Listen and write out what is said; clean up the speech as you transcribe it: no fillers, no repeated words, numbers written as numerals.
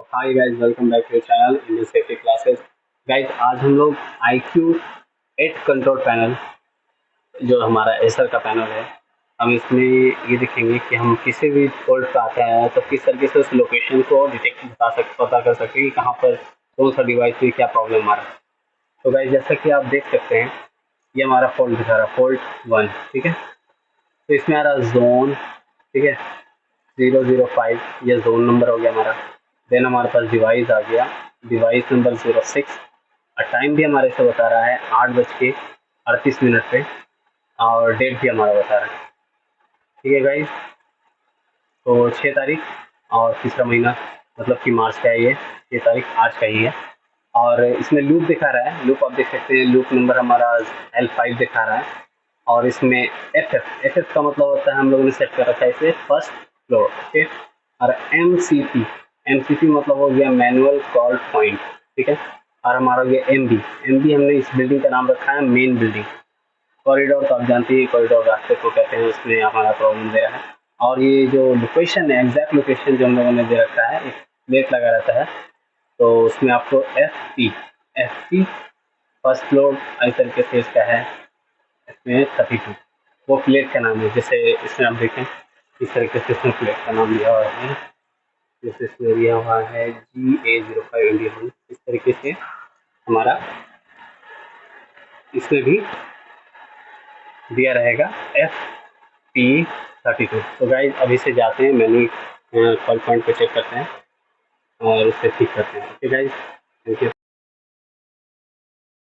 Hi guys, welcome back to channel Indian safety classes. Guys, आज हम लोग IQ8 control panel, जो हमारा एसर का पैनल है, हम इसमें ये देखेंगे कि हम किसी भी फॉल्ट पे आता है तो किस तरीके से उस लोकेशन को डिटेक्ट पता कर सकते हैं कि कहाँ पर कौन सा डिवाइस में क्या प्रॉब्लम आ रहा है। तो गाइस, जैसा कि आप देख सकते हैं, ये हमारा फॉल्ट दिखा रहा है, फॉल्ट 1। ठीक है, तो इसमें आ रहा जोन। ठीक है, 005 ये जोन नंबर हो गया हमारा। देन हमारे पास डिवाइस आ गया, डिवाइस नंबर 06। और टाइम भी हमारे से बता रहा है 8:38 पे, और डेट भी हमारा बता रहा है। ठीक है गाइज, तो 6 तारीख और तीसरा महीना, मतलब कि मार्च का है ये, 6 तारीख आज का ही है। और इसमें लूप दिखा रहा है, लूप आप देख सकते हैं, लूप नंबर हमारा L5 दिखा रहा है। और इसमें एफ का मतलब होता है, हम लोगों ने सेट कर रखा है इसे फर्स्ट फ्लोर। ठीक है, और एम सी पी मतलब हो गया मैनुअल कॉल पॉइंट। ठीक है, और हमारा हो गया एम बी हमने इस बिल्डिंग का नाम रखा है मेन बिल्डिंग। कॉरिडोर तो आप जानते हैं, कॉरिडोर रास्ते को कहते हैं, उसमें हमारा प्रॉब्लम दे रहा है। और ये जो लोकेशन है, एग्जैक्ट लोकेशन जो हम लोगों ने दे रखा है, एक प्लेट लगा रहता है, तो उसमें आपको एफ पी फर्स्ट फ्लोर इस तरीके से इसका है, इसमें 32 वो प्लेट का नाम है। जैसे इसमें आप देखें, इस तरीके से इसमें प्लेट का नाम दिया हुआ है, जैसे इसमें दिया हुआ है GA05 इंडिया। इस तरीके से हमारा इसमें भी दिया रहेगा FP32। तो गाइज, अभी से जाते हैं मैनुअल कॉल पॉइंट पे चेक करते हैं और उससे ठीक करते हैं। Okay guys, thank you.